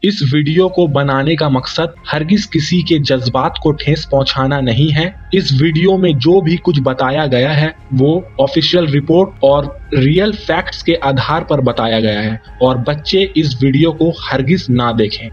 इस वीडियो को बनाने का मकसद हरगिज किसी के जज्बात को ठेस पहुंचाना नहीं है। इस वीडियो में जो भी कुछ बताया गया है वो ऑफिशियल रिपोर्ट और रियल फैक्ट्स के आधार पर बताया गया है और बच्चे इस वीडियो को हरगिज ना देखें।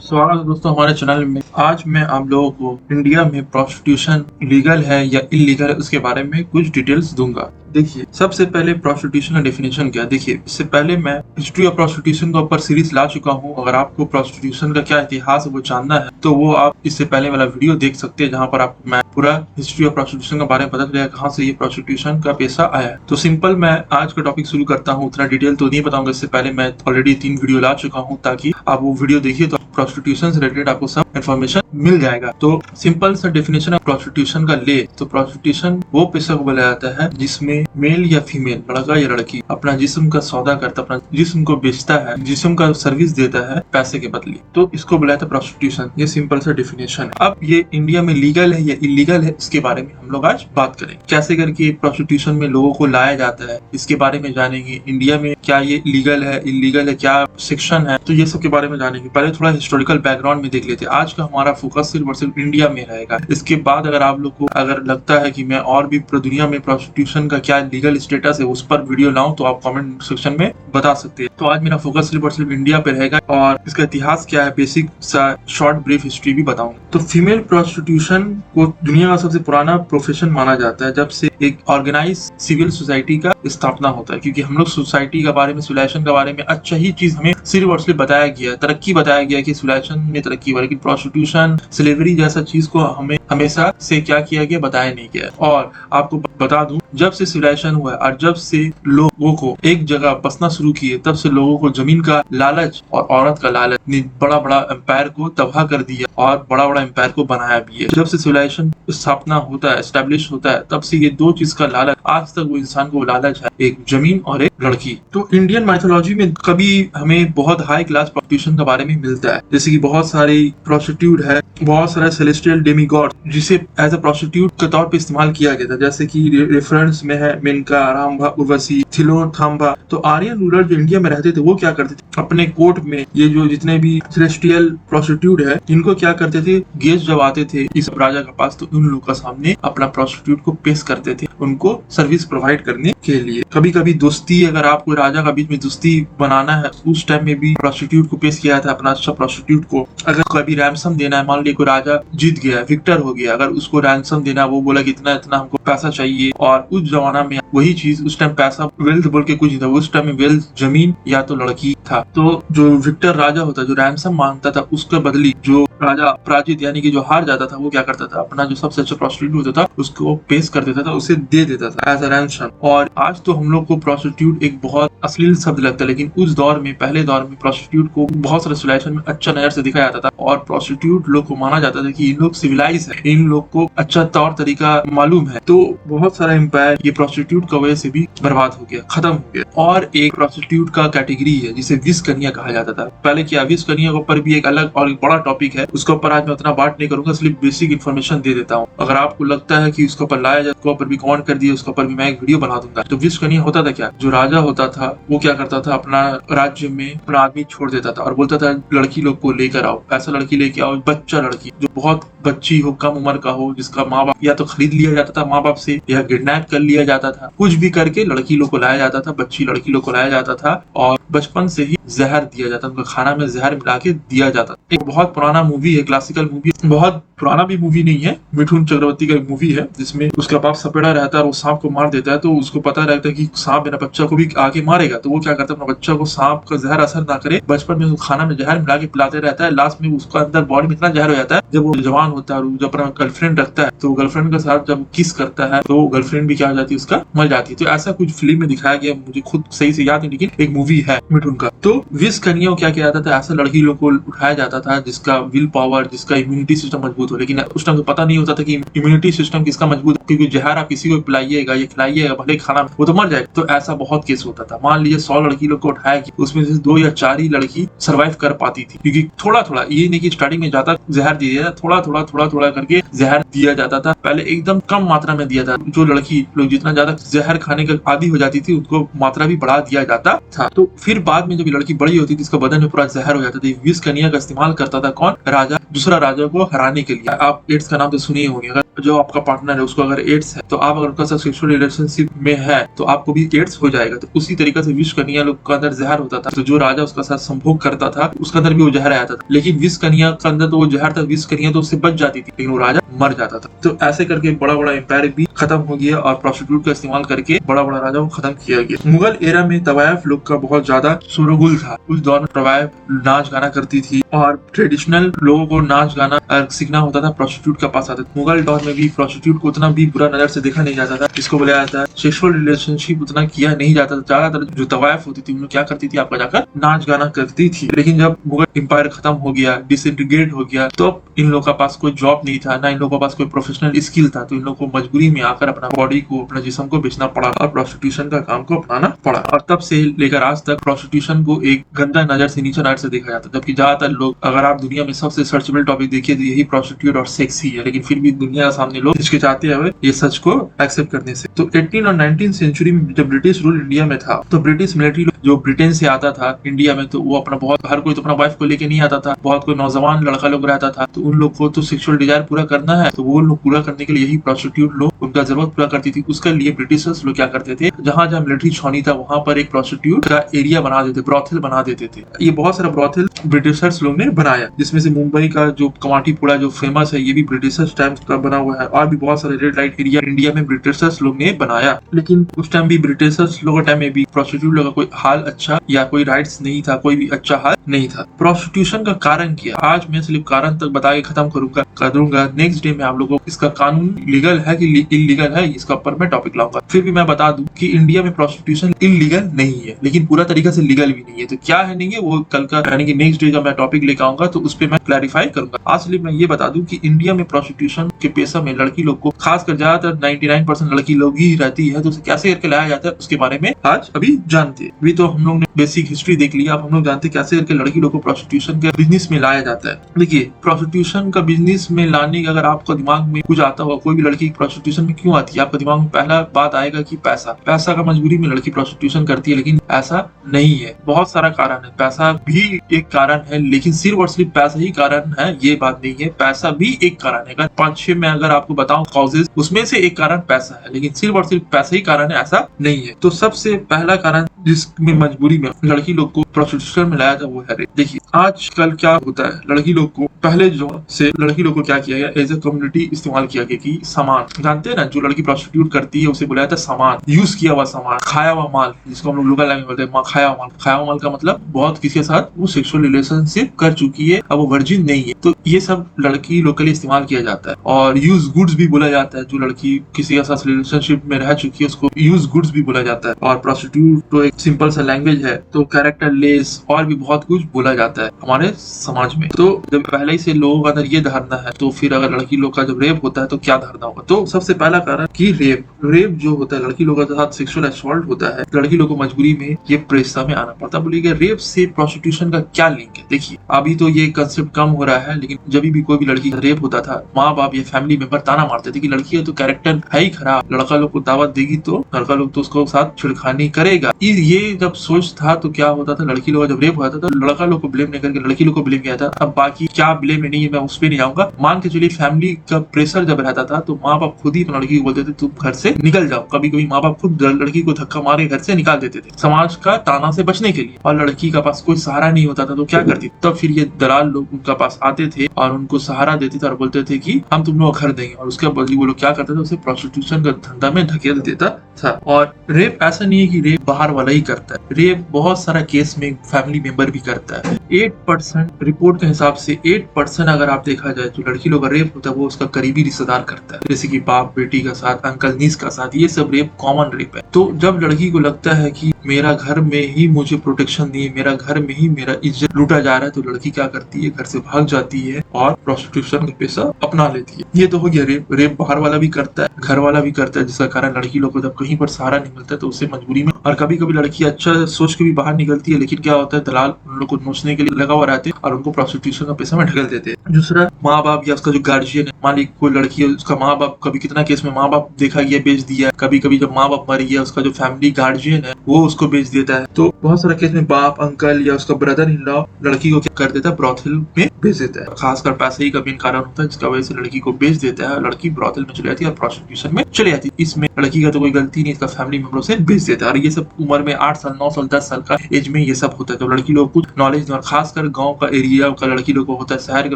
स्वागत है दोस्तों हमारे चैनल में। आज मैं आप लोगों को इंडिया में प्रोस्टिट्यूशन लीगल है या इलीगल है उसके बारे में कुछ डिटेल्स दूंगा। देखिए, सबसे पहले प्रोस्टिट्यूशन का डेफिनेशन क्या है। देखिए, इससे पहले मैं हिस्ट्री ऑफ प्रोस्टिट्यूशन के ऊपर सीरीज ला चुका हूं। अगर आपको प्रोस्टिट्यूशन का क्या इतिहास है वो जानना है तो वो आप इससे पहले वाला वीडियो देख सकते हैं, जहां पर आपको मैं पूरा हिस्ट्री ऑफ प्रोस्टिट्यूशन के बारे में पता चलेगा कहां से ये प्रोस्टिट्यूशन का पैसा आया है। तो सिंपल मैं आज का टॉपिक शुरू करता हूँ। उतना डिटेल तो नहीं बताऊंगा, इससे पहले मैं ऑलरेडी 3 वीडियो ला चुका हूँ, ताकि आप वो वीडियो देखिए तो प्रोस्टिट्यूशन से रिलेटेड आपको सब इन्फॉर्मेशन मिल जाएगा। तो सिंपल सा डेफिनेशन ऑफ प्रोस्टिट्यूशन का ले तो प्रोस्टिट्यूशन वो पेशा को बोला जाता है जिसमें मेल या फीमेल, लड़का या लड़की अपना जिस्म का सौदा करता, अपना जिस्म को बेचता है, जिस्म का सर्विस देता है पैसे के बदले, तो इसको बुलाया था प्रोस्टिट्यूशन। ये सिंपल सा डेफिनेशन है। अब ये इंडिया में लीगल है या इलीगल है इसके बारे में हम लोग आज बात करें। कैसे करके प्रोस्टिट्यूशन में लोगों को लाया जाता है इसके बारे में जानेंगे। इंडिया में क्या ये लीगल है, इलीगल है, क्या सेक्शन है, तो ये सब के बारे में जानेंगे। पहले थोड़ा हिस्टोरिकल बैकग्राउंड में देख लेते हैं। आज का हमारा फोकस सिर्फ और सिर्फ इंडिया में रहेगा। इसके बाद अगर आप लोग को अगर लगता है कि मैं और भी पूरी दुनिया में प्रोस्टिट्यूशन का क्या लीगल स्टेटस है उस पर वीडियो लाऊं तो आप कमेंट सेक्शन में बता सकते हैं। तो आज मेरा फोकस सिर्फ और सिर्फ इंडिया पे रहेगा और इसका इतिहास क्या है, बेसिक सा शॉर्ट ब्रीफ हिस्ट्री भी बताऊंगा। तो फीमेल प्रोस्टिट्यूशन को दुनिया का सबसे पुराना प्रोफेशन माना जाता है जब से एक ऑर्गेनाइज सिविल सोसाइटी का स्थापना होता है, क्योंकि हम लोग सोसाइटी के बारे में, सिविलाइजेशन के बारे में अच्छा ही चीज हमें सिर्फ और सिर्फ बताया गया है, तरक्की बताया गया कि सिविलाइजेशन में तरक्की हुआ, लेकिन प्रोस्टिट्यूशन, स्लेवरी जैसा चीज को हमें हमेशा से क्या किया गया, बताया नहीं गया। और आपको बता दूं, जब से सिविलाइजेशन हुआ और जब से लोगों को एक जगह बसना शुरू किए तब से लोगों को जमीन का लालच और औरत का लालच ने बड़ा बड़ा एम्पायर को तबाह कर दिया और बड़ा बड़ा एम्पायर को बनाया भी है। जब से सिविलाइजेशन स्थापना होता है, एस्टेब्लिश होता है, तब से ये दो चीज का लालच आज तक वो इंसान को लालच है, एक जमीन और एक लड़की। तो इंडियन माइथोलॉजी में कभी हमें बहुत हाई क्लास प्रोस्टिट्यूशन के बारे में मिलता है, जैसे कि बहुत सारी प्रोस्टिट्यूट है, बहुत सारे सेलेस्टियल डेमीगॉड जिसे एज अ प्रोस्टिट्यूट के तौर पे इस्तेमाल किया गया था, जैसे कि रेफरेंस में है मेनका, रामभा, उर्वशी, थिलोथाम्बा। तो आर्यन रूलर जो इंडिया में रहते थे वो क्या करते थे, अपने कोर्ट में ये जो जितने भी सेलेस्टियल प्रोस्टिट्यूट है इनको क्या करते थे, गेस्ट जब आते थे इस राजा के पास तो उन लोग का सामने अपना प्रोस्टिट्यूट को पेश करते थे, उनको सर्विस प्रोवाइड करने के लिए। कभी कभी दोस्ती, अगर आपको राजा का बीच में दोस्ती बनाना है उस टाइम में भी प्रोस्टिट्यूट को पेश किया था, अपना अच्छा प्रोस्टिट्यूट को। अगर कभी रैंसम देना है, मान लीजिए कोई राजा जीत गया, विक्टर हो गया, अगर उसको रैंसम देना, वो बोला कि इतना इतना हमको पैसा चाहिए, और उस जमाना में वही चीज उस टाइम पैसा वेल्थ बोल के कुछ नहीं था, उस टाइम में वेल्थ जमीन या तो लड़की था। तो जो विक्टर राजा होता, जो रैंसम मांगता था, उसके बदली जो राजा पराजित यानी कि जो हार जाता था वो क्या करता था, अपना जो सबसे अच्छा प्रोस्टिट्यूट होता था उसको पेश कर देता था, उसे दे देता था एज अ रैंसम। और आज तो हम लोग को प्रोस्टिट्यूट एक बहुत अश्लील शब्द लगता है, लेकिन उस दौर में, पहले दौर में प्रोस्टिट्यूट को बहुत सारे सिविलाइजेशन में अच्छा नजर से दिखाया जाता था और प्रोस्टिट्यूट लोग को माना जाता था कि इन लोग सिविलाइज है, इन लोग को अच्छा तौर तरीका मालूम है। तो बहुत सारा एम्पायर ये प्रोस्टिट्यूट की वजह से भी बर्बाद हो गया, खत्म हो गया। और एक प्रोस्टिट्यूट का कैटेगरी है जिसे विष कन्या कहा जाता था पहले। क्या विष कन्या के ऊपर भी एक अलग और एक बड़ा टॉपिक है, उसके ऊपर आज मैं उतना बात नहीं करूंगा, सिर्फ बेसिक इन्फॉर्मेशन दे देता हूँ। अगर आपको लगता है कि उसके ऊपर लाया जाए, उसके ऊपर भी कमेंट कर दिए, उसके ऊपर भी मैं एक वीडियो बना दूंगा। तो विष कन्या होता था क्या, जो राजा होता था वो क्या करता था, अपना राज्य में अपना आदमी छोड़ देता था और बोलता था लड़की लोग को लेकर आओ, ऐसा लड़की लेके आओ, बच्चा लड़की जो बहुत बच्ची हो, कम उम्र का हो, जिसका माँ बाप या तो खरीद लिया जाता था माँ बाप से या किडनैप कर लिया जाता था, कुछ भी करके लड़की लोग को लाया जाता था, बच्ची लड़की लोग को लाया जाता था और बचपन से ही जहर दिया जाता, उनका खाना में जहर मिला के दिया जाता। एक बहुत पुराना मूवी है, क्लासिकल मूवी, बहुत पुराना भी मूवी नहीं है, मिठुन चक्रवर्ती का एक मूवी है जिसमें उसका बाप सपेड़ा रहता है और वो सांप को मार देता है। तो उसको पता रहता है कि सांप मेरा बच्चा को भी आके मारेगा, तो वो क्या करता है, अपना बच्चा को सांप का जहर असर ना करे, बचपन में उसको खाना में जहर मिला के पिलाते रहता है। लास्ट में उसका अंदर बॉडी में इतना जहर हो जाता है, जब वो जवान होता है और जब अपना गर्लफ्रेंड रखता है तो गर्लफ्रेंड के साथ जब किस करता है तो गर्लफ्रेंड भी क्या हो जाती है, उसका मर जाती है। तो ऐसा कुछ फिल्म में दिखाया गया, मुझे खुद सही से याद नहीं, लेकिन एक मूवी है मिठुन का। तो विष कन्या क्या किया जाता था, ऐसा लड़की लोग को उठाया जाता था जिसका विल पावर, जिसका इम्यूनिटी सिस्टम मजबूत हो, लेकिन उस टाइम तो पता नहीं होता था कि इम्यूनिटी सिस्टम किसका मजबूत, क्योंकि जहर आप किसी को पिलाइएगा या खिलाइएगा, भले खाना वो तो मर जाएगा। तो ऐसा बहुत केस होता था। मान लीजिए 100 लड़की लोग को उठाया कि उसमें से 2 या 4 ही लड़की सर्वाइव कर पाती थी, क्योंकि थोड़ा थोड़ा, ये नहीं कि स्टार्टिंग में ज्यादा जहर दिया जाता, थोड़ा थोड़ा करके जहर दिया जाता था। पहले एकदम कम मात्रा में दिया था। जो लड़की लोग जितना ज्यादा जहर खाने का आदी हो जाती थी उनको मात्रा भी बढ़ा दिया जाता था। तो फिर बाद में जब लड़की बड़ी होती थी, इसका बदन में पूरा जहर हो जाता था। विष कन्या का इस्तेमाल करता था कौन? राजा, दूसरा राजा को हराने के लिए। आप एड्स का नाम तो सुनिए होंगे। अगर जो आपका पार्टनर है उसको अगर एड्स है तो आप अगर उनका साथ सेक्सुअल रिलेशनशिप में है तो आपको भी एड्स हो जाएगा। तो उसी तरीके से विष कन्या लोग का अंदर जहर होता था, तो जो राजा उसका साथ संभोग करता था उसके अंदर भी वो जहर आया था। लेकिन विष कन्या के अंदर तो वो जहर था, विष कन्या तो उससे बच जाती थी, लेकिन वो राजा मर जाता था। तो ऐसे करके बड़ा बड़ा एम्पायर भी खत्म हो गया और प्रोस्टिट्यूट का इस्तेमाल करके बड़ा बड़ा राजा को खत्म किया गया। मुगल एरा में तवायफ लोग का बहुत ज्यादा शोरगुल था। उस दौर में तवायफ नाच गाना करती थी और ट्रेडिशनल लोगों को नाच गाना सीखना होता था, प्रोस्टिट्यूट के पास आता था। मुगल दौर में भी प्रोस्टिट्यूट को उतना भी बुरा नजर से देखा नहीं जाता था। इसको बोला जाता है सेक्सुअल रिलेशनशिप उतना किया नहीं जाता था। ज्यादातर जो तवायफ होती थी उन्हें क्या करती थी, आपका जाकर नाच गाना करती थी। लेकिन जब मुगल एम्पायर खत्म हो गया, डिसइंटीग्रेट हो गया, तो इन लोगों के पास कोई जॉब नहीं था, ना इन लोगों के पास कोई प्रोफेशनल स्किल था। तो इन लोगों को मजबूरी में आकर अपना बॉडी को, अपना जिस्म को बेचना पड़ा और प्रोस्टिट्यूशन का काम को अपनाना पड़ा। और तब से लेकर आज तक प्रोस्टिट्यूशन को एक गंदा नजर से, नीचे नजर से देखा जाता है। जबकि ज्यादातर लोग, अगर आप दुनिया में सबसे सर्चेबल टॉपिक देखिए तो यही प्रोस्टिट्यूट और सेक्स ही है, लेकिन फिर भी दुनिया के सामने लोग हिचकिचाते हैं ये सच को एक्सेप्ट करने से। तो 18 और 19 सेंचुरी में जब ब्रिटिश रूल इंडिया में था तो ब्रिटिश मिलिट्री जो ब्रिटेन से आता था इंडिया में, तो वो अपना बहुत, हर कोई तो अपना वाइफ को लेके नहीं आता था। बहुत कोई नौजवान लड़का लोग रहता था, तो उन लोग को तो सेक्सुअल डिजायर पूरा करना है, तो वो लोग पूरा करने के लिए यही प्रोस्टिट्यूट लोग उनका जरूरत पूरा करती थी। उसके लिए ब्रिटिशर्स लोग क्या करते थे, जहां जहां मिलिट्री छावनी था वहां पर एक प्रोस्टिट्यूट का एरिया बना देते, ब्रॉथल बना देते थे। ये बहुत सारा ब्रॉथल ब्रिटिशर्स लोग ने बनाया, जिसमें से मुंबई का जो कमाटीपुरा जो फेमस है, ये भी ब्रिटिशर्स टाइम का बना हुआ है। और भी बहुत सारे रेड लाइट एरिया इंडिया में ब्रिटिशर्स लोग ने बनाया। लेकिन उस टाइम भी ब्रिटिशर्स लोगों टाइम में भी प्रोस्टिट्यूट लोगों का कोई हाल अच्छा या कोई राइट्स नहीं था, कोई भी अच्छा हाल नहीं था। प्रोस्टिट्यूशन का कारण क्या, आज मैं सिर्फ कारण तक बता के खत्म करूंगा। नेक्स्ट डे में आप लोगों को इसका कानून लीगल है कि इलीगल है, इसका ऊपर मैं टॉपिक लाऊंगा। फिर भी मैं बता दूं कि इंडिया में प्रोस्टिट्यूशन इलीगल नहीं है, लेकिन पूरा तरीका से लीगल भी नहीं है। तो क्या है नहीं है वो कल का, यानी कि नेक्स्ट डे जब मैं टॉपिक लेकर आऊंगा तो उस पर मैं क्लैरिफाई करूंगा। आज सिर्फ मैं ये बता दूं कि इंडिया में प्रोस्टिट्यूशन के पेशा में लड़की लोग को, खासकर ज्यादातर 99% लड़की लोग ही रहती है, तो उसे कैसे करके लाया जाता है उसके बारे में आज अभी जानते हैं। अभी तो हम लोग ने बेसिक हिस्ट्री देख लिया, अब हम लोग जानते हैं कैसे करके लड़की लोग को प्रोस्टिट्यूशन के बिजनेस में लाया जाता है। देखिए, प्रोस्टिट्यूशन का बिजनेस में लाने का अगर आपका दिमाग में कुछ आता हुआ, कोई भी लड़की प्रोस्टिट्यूशन में क्यों आती है, आपका दिमाग में पहला बात आएगा कि पैसा का मजबूरी में लड़की प्रोस्टिट्यूशन करती है। लेकिन ऐसा नहीं है, बहुत सारा कारण है। पैसा भी एक कारण है, लेकिन सिर्फ और सिर्फ पैसा ही कारण है ये बात नहीं है। पैसा भी एक कारण है। अगर 5-6 में अगर आपको बताऊं कॉजेज, उसमें से एक कारण पैसा है, लेकिन सिर्फ और सिर्फ पैसा ही कारण है ऐसा नहीं है। तो सबसे पहला कारण जिसमें मजबूरी में लड़की लोग को प्रोस्टिट्यूशन में लाया था वो है रेप। देखिए, आजकल क्या होता है, लड़की लोग को पहले जो से लड़की लोग को क्या किया गया, एज ए कम्युनिटी इस्तेमाल किया गया कि सामान, जानते हैं ना, जो लड़की प्रोस्टिट्यूट करती है उसे बोला जाता है सामान, यूज किया हुआ सामान, खाया हुआ माल, जिसको हम लोग लोकल लैंग्वेज बोलते हैं खाया हुआ माल। खाया हुआ माल का मतलब बहुत किसी के साथ वो सेक्सुअल रिलेशनशिप कर चुकी है, अब वो वर्जिन नहीं है, तो ये सब लड़की लोग के लिए इस्तेमाल किया जाता है। और यूज गुड्स भी बोला जाता है, जो लड़की किसी के साथ रिलेशनशिप में रह चुकी है उसको यूज गुड्स भी बोला जाता है। और प्रोस्टिट्यूट तो एक सिंपल सा लैंग्वेज है, तो कैरेक्टर लेस और भी बहुत कुछ बोला जाता है हमारे समाज में। तो जब पहले ही से लोगों का अंदर ये धारणा है, तो फिर अगर लड़की लोग का जब रेप होता है तो क्या धारणा होगा। तो सबसे पहला कारण कि रेप जो होता है, लड़की लोगों के साथ सेक्सुअल असॉल्ट होता है, लड़की लोग को मजबूरी में ये प्रेसा में आना पड़ता है। बोलिएगा रेप से प्रोस्टिट्यूशन का क्या लिंक है। देखिए, अभी तो ये कंसेप्ट कम हो रहा है, लेकिन जब भी कोई भी लड़की का रेप होता था, माँ बाप या फैमिली मेंबर ताना मारते थे कि लड़की है तो कैरेक्टर है ही खराब, लड़का लोग को दावत देगी तो लड़का लोग तो उसको साथ छिड़खानी करेगा। ये जब सोच था तो क्या होता था, लड़की लोग जब रेप होता था तो लड़का लोग को ब्लेम नहीं करके लड़की लोग को ब्लेम किया था। अब बाकी क्या ब्लेम नहीं है मैं उस पर नहीं आऊंगा। मान के चलिए फैमिली का प्रेशर जब रहता था तो माँ बाप खुद ही अपनी लड़की को बोलते थे तुम घर से निकल जाओ। कभी कभी माँ बाप खुद लड़की को धक्का मारे घर से निकाल देते थे समाज का ताना से बचने के लिए। और लड़की का पास कोई सहारा नहीं होता था तो क्या करती, तब फिर ये दलाल लोग उनका पास आते थे और उनको सहारा देते थे और बोलते थे कि हम तुम लोग घर देंगे, और उसके बदले वो लोग क्या करते थे, उसे प्रोस्टिट्यूशन का धंधा में धकेल देता था। और रेप ऐसा नहीं है कि रेप बाहर वाला ही करता है, रेप बहुत सारा केस में फैमिली मेंबर भी करता है। 8% रिपोर्ट के हिसाब से 8% अगर आप देखा जाए जो लड़की लोग का रेप होता है वो उसका करीबी रिश्तेदार करता है, जैसे कि बाप बेटी का साथ, अंकल नीस का साथ, ये सब रेप कॉमन रेप है। तो जब लड़की को लगता है कि मेरा घर में ही मुझे प्रोटेक्शन नहीं है, मेरा घर में ही मेरा इज्जत लूटा जा रहा है, तो लड़की क्या करती है, घर से भाग जाती है और प्रोस्टिट्यूशन का पैसा अपना लेती है। ये तो हो गया रेप। रेप बाहर वाला भी करता है, घर वाला भी करता है, जिसका कारण लड़की लोग को जब कहीं पर सहारा नहीं मिलता है तो उससे मजबूरी में, और कभी कभी लड़की अच्छा सोच के भी बाहर निकलती है, लेकिन क्या होता है, दलाल उन लोग को नोचने के लिए लगा हुआ रहते हैं और उनको प्रोस्टिट्यूशन का पैसा में ढकल देते हैं। दूसरा, माँ बाप या उसका जो गार्जियन है, मालिक कोई लड़की है, उसका माँ बाप, कभी कितना केस में माँ बाप देखा गया बेच दिया, कभी कभी जब माँ बाप मर गया उसका जो फैमिली गार्जियन है वो उसको बेच देता है। तो बहुत सारा केस में बाप, अंकल या उसका ब्रदर इन लॉ लड़की को क्या कर देता है, ब्रॉथल में बेच देता है। खासकर पैसे ही का मेन कारण होता है जिसका वजह से लड़की को बेच देता है, लड़की ब्रॉथल में चली जाती है और प्रोस्टिट्यूशन में चली जाती है। इसमें लड़की का तो कोई गलती नहीं, इसका फैमिली मेंबरों से बेच देता है। और ये सब उम्र में 8 साल, 9 साल, 10 साल का एज में ये सब होता है। तो लड़की लोग कुछ नॉलेज नहीं, और खासकर गाँव का एरिया का लड़की लोग को होता है, शहर के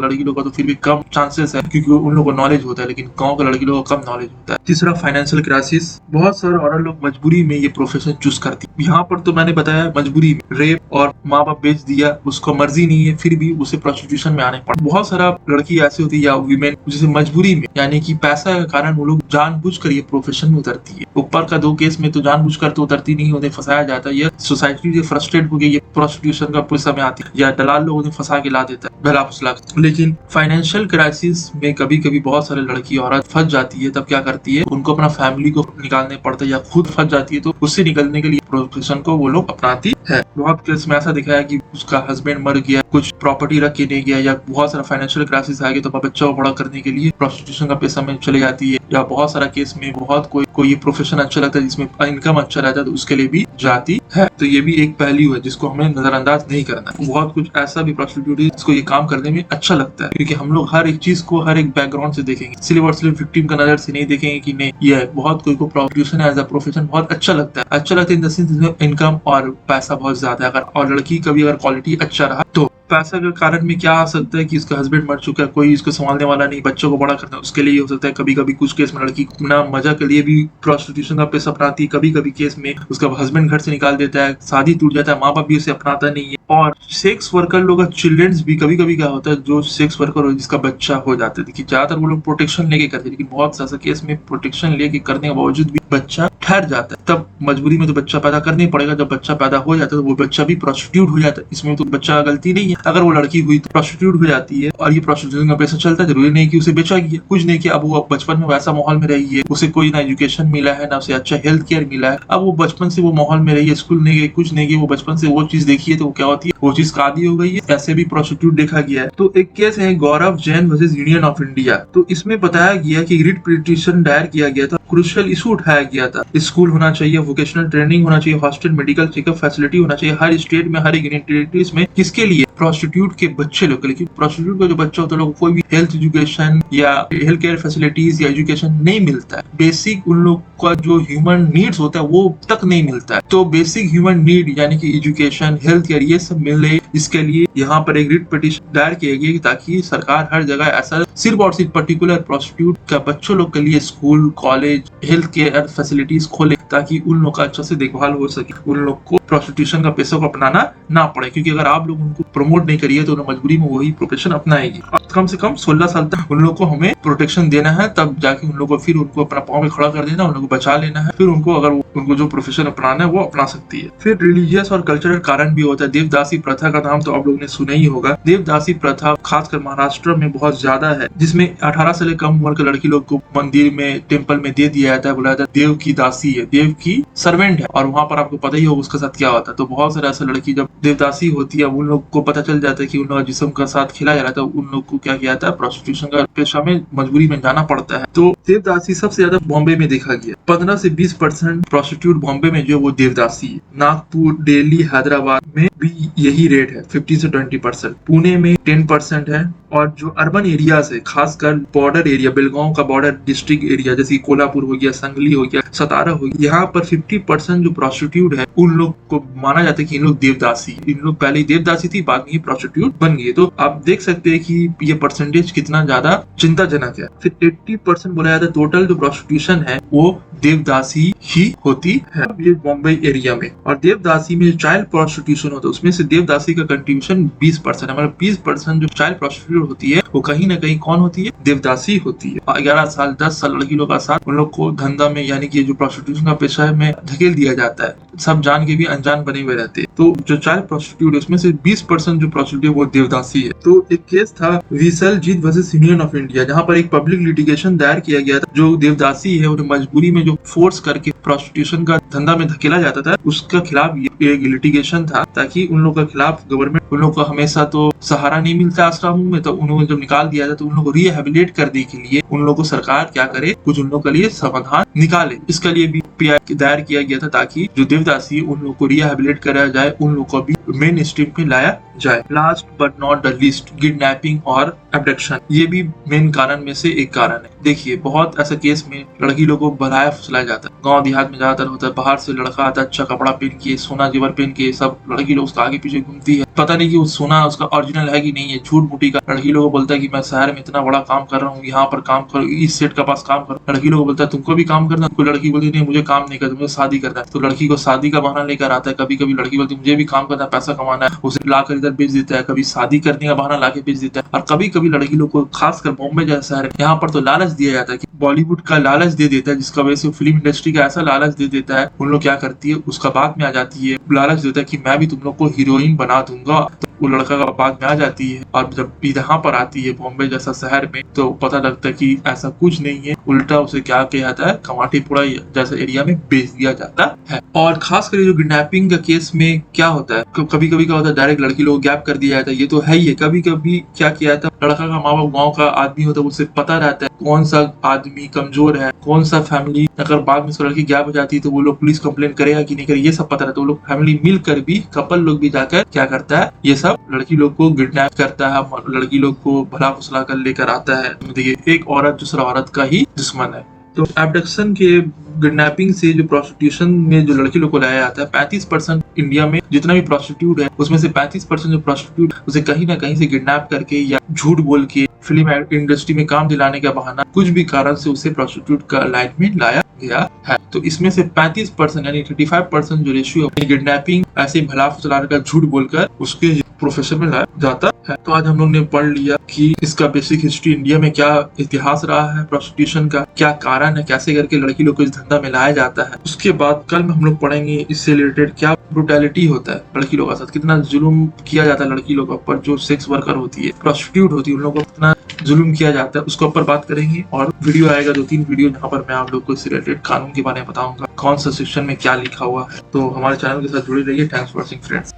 लड़की लोग का तो फिर भी कम चांसेस है क्योंकि उन लोगों को नॉलेज होता है, लेकिन गाँव के लड़की लोगों को कम नॉलेज होता है। तीसरा, फाइनेंशियल क्राइसिस। बहुत सारे औरत लोग मजबूरी में ये प्रोफेशन चूज करती है। यहाँ पर तो मैंने बताया मजबूरी में, रेप और माँ बाप बेच दिया, उसको मर्जी नहीं है फिर भी उसे प्रोस्टिट्यूशन में आने पड़ा। बहुत सारा लड़की ऐसी होती है या वीमेन जिसे मजबूरी में, यानी कि पैसा के कारण वो लोग जानबूझकर ये प्रोफेशन में उतरती है। ऊपर का 2 केस में तो जानबूझकर तो उतरती नहीं, उन्हें फंसाया जाता है, या सोसाइटी से फ्रस्ट्रेट हो गई ये प्रोस्टिट्यूशन का पैसा में आती है, या दलाल लोग उन्हें फंसा के ला देता है भला फुसला। लेकिन फाइनेंशियल क्राइसिस में कभी कभी बहुत सारे लड़की औरत फंस जाती है, तब क्या करती है, उनको अपना फैमिली को निकालने पड़ता है या खुद फंस जाती है, तो उससे निकलने के लिए प्रोफेशन को वो लोग अपनाती है। बहुत केस में ऐसा दिखाया कि उसका हस्बैंड मर गया, कुछ प्रॉपर्टी रख के नहीं गया, या बहुत सारा फाइनेंशियल क्राइसिस आ गया तो बच्चा को बड़ा करने के लिए प्रोस्टिट्यूशन का पैसा में चले जाती है। या बहुत सारा केस में बहुत कोई ये प्रोफेशन अच्छा लगता है जिसमें इनकम अच्छा रहता है तो उसके लिए भी जाती है। तो ये भी एक पहलू है जिसको हमें नजरअंदाज नहीं करना है। बहुत कुछ ऐसा भी प्रोस्टिट्यूट है जिसको ये काम करने में अच्छा लगता है, क्योंकि हम लोग हर एक चीज को हर एक बैकग्राउंड से देखेंगे, सिर्फ और सिर्फ विक्टिम का नजर से नहीं देखेंगे कि नहीं ये बहुत कोई को प्रोस्टिट्यूशन एज अ प्रोफेशन बहुत अच्छा लगता है। अच्छा लगता है इन द सेंस इसमें इनकम और पैसा बहुत ज्यादा है। अगर और लड़की का भी अगर क्वालिटी अच्छा रहा तो पैसा के कारण में क्या आ सकता है कि इसका हस्बैंड मर चुका है, कोई इसको संभालने वाला नहीं, बच्चों को बड़ा करना है, उसके लिए हो सकता है कभी कभी कुछ केस में लड़की अपना मजा के लिए भी प्रोस्टिट्यूशन का पैसा अपनाती है। कभी कभी केस में उसका हस्बैंड घर से निकाल देता है, शादी टूट जाता है, माँ बाप भी उसे अपनाता नहीं है। और सेक्स वर्कर लोग का चिल्ड्रंस भी कभी कभी क्या होता है, जो सेक्स वर्कर हो जिसका बच्चा हो जाता है, देखिए ज्यादातर वो लोग प्रोटेक्शन लेके करते हैं, लेकिन बहुत सारा केस में प्रोटेक्शन लेके करने के बावजूद भी बच्चा ठहर जाता है, तब मजबूरी में तो बच्चा पैदा करना ही पड़ेगा। जब बच्चा पैदा हो जाता है तो वो बच्चा भी प्रोस्टिट्यूट हो जाता है, इसमें तो बच्चा गलती नहीं है। अगर वो लड़की हुई तो प्रोस्टिट्यूट हो जाती है और ये प्रोस्टिट्यूशन का पैसा चलता है, जरूरी नहीं कि उसे बेचा गया, कुछ नहीं किया, अब वो बचपन में वैसा माहौल में रही है, उसे कोई ना एजुकेशन मिला है ना उसे अच्छा हेल्थ केयर मिला है, अब वो बचपन से वो माहौल में रही है, स्कूल नहीं गई, कुछ नहीं गई, वो बचपन से वो चीज देखी है तो वो क्या होती है, वो चीज का आदी हो गई है। ऐसे भी प्रोस्टिट्यूट देखा गया है। तो एक केस है Gaurav Jain versus union of India. तो इसमें बताया गया कि रिट पिटीशन दायर किया गया था, क्रूशियल इशू उठाया गया था, स्कूल होना चाहिए, वोकेशनल ट्रेनिंग होना चाहिए, हॉस्टल मेडिकल चेकअप फैसिलिटी होना चाहिए हर स्टेट में, हर एक यूनियन टेरिटरीज में। किसके लिए, प्रोस्टिट्यूट के बच्चे लोग, लेकिन प्रोस्टिट्यूट का जो बच्चा होता है लोग कोई भी हेल्थ एजुकेशन या हेल्थ केयर फैसिलिटीज या एजुकेशन नहीं मिलता है। बेसिक उन लोग का जो ह्यूमन नीड्स होता है वो तक नहीं मिलता है। तो बेसिक ह्यूमन नीड यानी कि एजुकेशन, हेल्थ केयर ये सब मिले, इसके लिए यहाँ पर एक रिट पिटीशन दायर किया गया ताकि सरकार हर जगह ऐसा सिर्फ और सिर्फ पर्टिकुलर प्रोस्टिट्यूट का बच्चों लोग के लिए school, college, health care facilities खोले ताकि उन लोग का अच्छा से देखभाल हो सके, उन लोग को प्रोस्टिट्यूशन का पैसा को अपनाना ना पड़े। क्योंकि अगर आप लोग उनको प्रमोट नहीं करिए तो मजबूरी में वही प्रोफेशन अपनाएगी। कम से कम 16 साल तक उन लोग को हमें प्रोटेक्शन देना है, तब जाके उन लोग को फिर उनको अपना पाँव में खड़ा कर देना, उन लोग को बचा लेना है, फिर उनको अगर उनको जो प्रोफेशन अपनाना है वो अपना सकती है। फिर रिलीजियस और कल्चरल कारण भी होता है। देवदासी प्रथा का नाम तो आप लोग ने सुना ही होगा। देवदासी प्रथा खासकर महाराष्ट्र में बहुत ज्यादा है, जिसमें 18 से कम उम्र के लड़की लोग को मंदिर में, टेम्पल में दे दिया जाता है, बोला जाता है देव की दासी है, देव की सर्वेंट है, और वहां पर आपको पता ही होगा उसके साथ क्या होता है। तो बहुत सारे ऐसे लड़की जब देवदासी होती है उन लोग को पता चल जाता है कि उन लोग जिस्म का साथ खिलाया जा रहा था, उन लोग को क्या किया जाता है, प्रोस्टिट्यूशन का पेशा में मजबूरी में जाना पड़ता है। तो देवदासी सबसे ज्यादा बॉम्बे में देखा गया। 15 से 20% प्रोस्टिट्यूट बॉम्बे में जो वो देवदासी है। नागपुर, दिल्ली, हैदराबाद में भी यही रेट है, 15 से 20%। पुणे में 10% है। और जो अर्बन एरियाज है, खासकर बॉर्डर एरिया, बेलगांव का बॉर्डर डिस्ट्रिक्ट एरिया जैसे कोल्हापुर हो गया, संगली हो गया, सतारा हो गया, यहाँ पर 50% जो प्रोस्टिट्यूट है उन लोग को माना जाता है कि इन लोग देवदासी, इन लोग पहले देवदासी थी, बाद में प्रोस्टिट्यूट बन गए। तो आप देख सकते हैं कि ये परसेंटेज कितना ज्यादा चिंताजनक है। फिर 80% बोला जाता है टोटल जो प्रोस्टिट्यूशन है वो देवदासी ही होती है ये बॉम्बे एरिया में। और देवदासी में जो चाइल्ड प्रोस्टिट्यूशन होता है उसमें से देवदासी का कंट्रीब्यूशन 20% है। मतलब 20% जो चाइल्ड प्रोस्टिट्यूट होती है वो कहीं ना कहीं कौन होती है, देवदासी होती है। 11 साल 10 साल लड़की लोग का साथ उन लोग को धंधा में यानी कि जो प्रोस्टिट्यूशन का पेशा है में धकेल दिया जाता है, सब जान के भी अनजान बने हुए रहते हैं। तो जो चाइल्ड प्रोस्टिट्यूट उसमें से 20% जो प्रोस्टिट्यूट वो देवदासी है। तो एक केस था विसलजीत वर्सेस यूनियन ऑफ इंडिया, जहाँ पर एक पब्लिक लिटिगेशन दायर किया गया था। जो देवदासी है उन्हें मजबूरी में जो फोर्स करके प्रोस्टिट्यूशन का धंधा में धकेला जाता था उसका खिलाफ एक लिटिगेशन था, ताकि उन लोगों के खिलाफ गवर्नमेंट, उन लोगों को हमेशा तो सहारा नहीं मिलता आश्रमों में, तो उन लोगों को जब निकाल दिया जाता तो उन लोगों को रिहेबिलिटेट करने के लिए उन लोगों को सरकार क्या करे, कुछ उन लोगों के लिए समाधान निकाले। इसके लिए भी पीआई दायर किया गया था ताकि जो देवदासी उन लोगों को रिहेबिलिटेट कराया जाए, उन लोगों को भी मेन स्ट्रीम पे लाया जाए। Last but not the least, kidnapping और एब्डक्शन, ये भी मेन कारण में से एक कारण है। देखिए बहुत ऐसा केस में लड़की लोगों को बलाया फुसलाया जाता है। गांव देहात में ज्यादातर होता है, बाहर से लड़का आता है अच्छा कपड़ा पहन के, सोना जेवर पहन के, सब लड़की लोग उसका आगे पीछे घूमती है। पता नहीं कि वो सोना उसका ओरिजिनल है कि नहीं है, झूठ मूठी का। लड़की लोगों को बोलता है कि मैं शहर में इतना बड़ा काम कर रहा हूँ, यहाँ पर काम करो, इस सेट का पास काम करो। लड़की लोग बोलता है तुमको भी काम करना, कोई लड़की बोलती नहीं मुझे काम नहीं करना, मुझे शादी करना है। तो लड़की को शादी का बहाना लेकर आता है। कभी कभी लड़की बोलती मुझे भी काम करना है, पैसा कमाना है, उसे लाकर इधर बेच देता है। कभी शादी करने का बहाना लाके बेच देता है। और कभी कभी लड़की लोग को, खासकर बॉम्बे जैसा शहर, यहाँ पर तो लालच दिया जाता है कि बॉलीवुड का लालच दे देता है, जिसका वजह से फिल्म इंडस्ट्री का ऐसा लालच दे देता है, उन लोग क्या करती है उसका बाद में आ जाती है। लालच देता है कि मैं भी तुम लोग को हीरोइन बना दूंगा, तो वो लड़का का बाद में आ जाती है। और जब यहाँ पर आती है बॉम्बे जैसा शहर में, तो पता लगता है कि ऐसा कुछ नहीं है, उल्टा उसे क्या किया जाता है, कमाटीपुरा जैसा एरिया में बेच दिया जाता है। और खासकर जो किडनैपिंग का केस में क्या होता है, कभी कभी क्या होता है डायरेक्ट लड़की लोग गैप कर दिया जाता है, ये तो है ही है। कभी कभी क्या किया जाता है, लड़का का माँ बाप गाँव का आदमी होता है, उसे पता रहता है कौन सा आदमी कमजोर है, कौन सा फैमिली, अगर बाद में लड़की गैप हो जाती है तो वो लोग पुलिस कंप्लेन करेगा कि नहीं करे, ये सब पता रहता है। वो लोग फैमिली मिलकर भी, कपल लोग भी जाकर क्या करता है, ये सब लड़की लोग को किडनैप करता है, लड़की लोग को भला फुसला कर लेकर आता है। देखिए एक औरत दूसरा औरत का ही दुश्मन है। तो एब्डक्शन के, किडनैपिंग से जो प्रोस्टिट्यूशन में जो लड़की लोग को लाया जाता है, 35% इंडिया में जितना भी प्रोस्टिट्यूट है उसमें से 35% जो प्रोस्टिट्यूट उसे कहीं ना कहीं से किडनैप करके या झूठ बोल के फिल्म इंडस्ट्री में काम दिलाने का बहाना, कुछ भी कारण से उसे प्रोस्टिट्यूट का लाइन में लाया गया है। तो इसमें से 35% यानी 35% जो रेशियो है किडनैपिंग ऐसे भला फुसलाने का झूठ बोलकर उसके प्रोफेशन में लाया जाता है। तो आज हम लोग ने पढ़ लिया कि इसका बेसिक हिस्ट्री, इंडिया में क्या इतिहास रहा है प्रोस्टिट्यूशन का, क्या कारण है, कैसे करके लड़की लोग को इस धंधा में लाया जाता है। उसके बाद कल में हम लोग पढ़ेंगे इससे रिलेटेड क्या ब्रूटैलिटी होता है लड़की लोगों के साथ, कितना जुल्म किया जाता है लड़की लोगों पर, जो सेक्स वर्कर होती है, प्रोस्टिट्यूट होती है, उन लोगों को कितना जुल्म किया जाता है, उसके ऊपर बात करेंगे। और वीडियो आएगा 2-3 वीडियो जहाँ पर मैं आप लोग को इससे रिलेटेड कानून के बारे में बताऊंगा, कौन सा सेक्शन में क्या लिखा हुआ है। तो हमारे चैनल के साथ जुड़े रहिए। Thanks for watching friends.